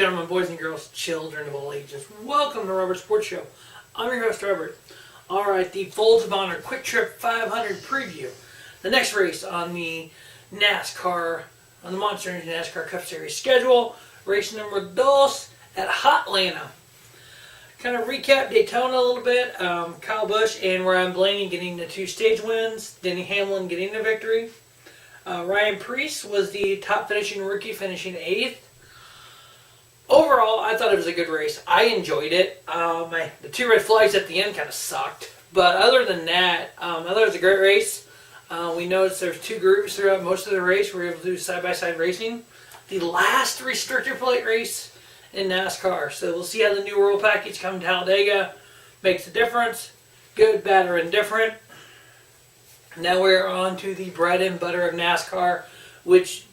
gentlemen, boys and girls, children of all ages, welcome to Robert Sports Show. I'm your host, Robert. Alright, the Folds of Honor Quicktrip 500 preview. The next race on the NASCAR, on the Monster Energy NASCAR Cup Series schedule. Race number 2 at Atlanta. Kind of recap Daytona a little bit. Kyle Busch and Ryan Blaney getting the 2 stage wins. Denny Hamlin getting the victory. Ryan Preece was the top finishing rookie, finishing 8th. Overall, I thought it was a good race. I enjoyed it. The 2 red flags at the end kind of sucked. But other than that, I thought it was a great race. We noticed there's 2 groups throughout most of the race. We were able to do side-by-side racing. The last restrictor plate race in NASCAR. So we'll see how the new rule package come to Talladega makes a difference. Good, bad, or indifferent. Now we're on to the bread and butter of NASCAR, which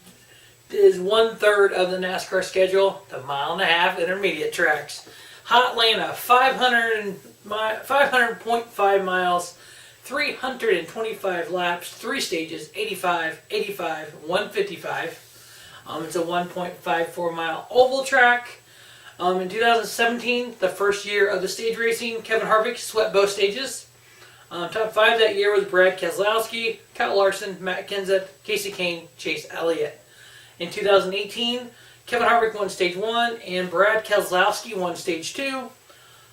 is 1/3 of the NASCAR schedule, the 1.5 mile intermediate tracks. Atlanta, 500.5 miles, 325 laps, 3 stages, 85, 85, 155. It's a 1.54 mile oval track. In 2017, the first year of the stage racing, Kevin Harvick swept both stages. Top 5 that year was Brad Keselowski, Kyle Larson, Matt Kenseth, Casey Kane, Chase Elliott. In 2018, Kevin Harvick won Stage 1 and Brad Keselowski won Stage 2.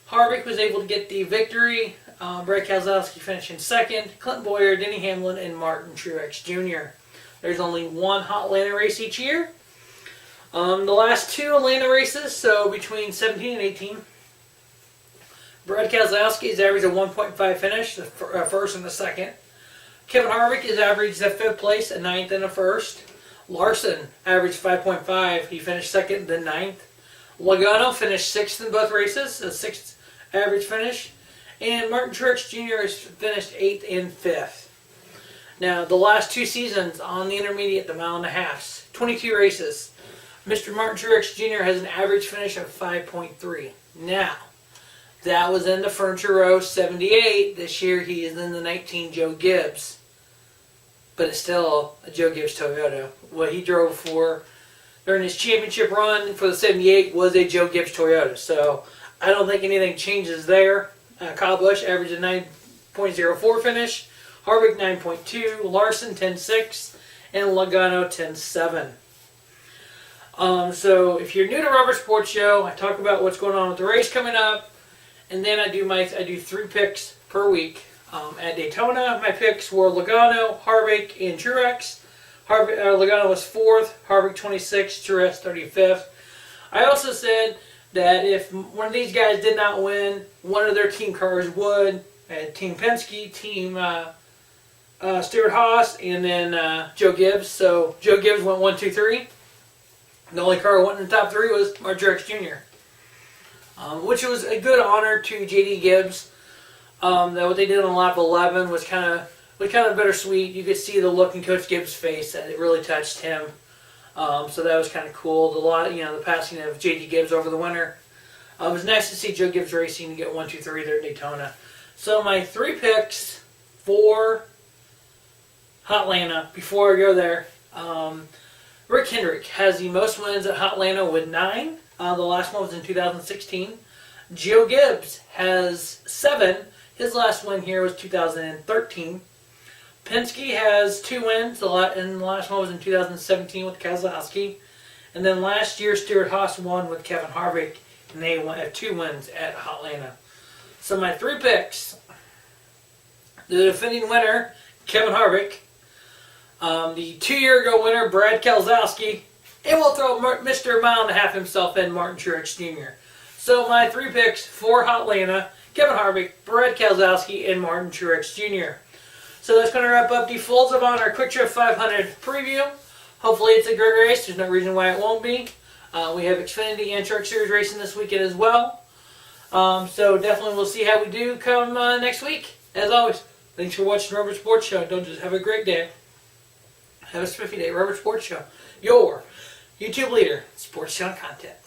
Harvick was able to get the victory. Brad Keselowski finishing 2nd. Clint Bowyer, Denny Hamlin, and Martin Truex Jr. There's only 1 Atlanta race each year. The last 2 Atlanta races, so between 17 and 18, Brad Keselowski has averaged a 1.5 finish, the first and the second. Kevin Harvick has averaged a 5th place, a 9th, and a 1st. Larson averaged 5.5. He finished 2nd, then 9th. Logano finished 6th in both races, a 6th average finish. And Martin Truex Jr. has finished 8th and 5th. Now, the last 2 seasons on the intermediate, the 1.5 miles, 22 races. Mr. Martin Truex Jr. has an average finish of 5.3. Now, that was in the Furniture Row 78. This year he is in the 19 Joe Gibbs. But it's still a Joe Gibbs Toyota. What he drove for during his championship run for the 78 was a Joe Gibbs Toyota. So I don't think anything changes there. Kyle Busch averaged a 9.04 finish. Harvick 9.2. Larson 10.6. And Logano 10.7. So if you're new to Robert Sports Show, I talk about what's going on with the race coming up. And then I do 3 picks per week. At Daytona, my picks were Logano, Harvick, and Truex. Logano was 4th, Harvick 26th, Truex 35th. I also said that if one of these guys did not win, one of their team cars would. Team Penske, Team Stewart-Haas, and then Joe Gibbs. So Joe Gibbs went 1, 2, 3. The only car who went in the top 3 was Martin Truex Jr. Which was a good honor to J.D. Gibbs. That what they did on lap 11 was kind of bittersweet. You could see the look in Coach Gibbs' face that it really touched him. So that was kind of cool. The passing of J.D. Gibbs over the winter. It was nice to see Joe Gibbs Racing to get 1, 2, 3 there at Daytona. So my 3 picks for Atlanta before I go there. Rick Hendrick has the most wins at Atlanta with 9. The last one was in 2016. Joe Gibbs has 7. His last win here was 2013. Penske has 2 wins, and the last one was in 2017 with Keselowski. And then last year, Stewart-Haas won with Kevin Harvick, and they have 2 wins at Atlanta. So my 3 picks: the defending winner, Kevin Harvick; the 2-year-ago winner, Brad Keselowski; and we'll throw Mr. 1.5 miles himself in, Martin Truex Jr. So my 3 picks for Atlanta: Kevin Harvick, Brad Keselowski, and Martin Truex Jr. So that's going to wrap up the Folds of Honor Quicktrip 500 preview. Hopefully it's a great race. There's no reason why it won't be. We have Xfinity and Truck Series racing this weekend as well. So definitely we'll see how we do come next week. As always, thanks for watching Robert Sports Show. Don't just have a great day. Have a spiffy day. Robert Sports Show, your YouTube leader, sports channel content.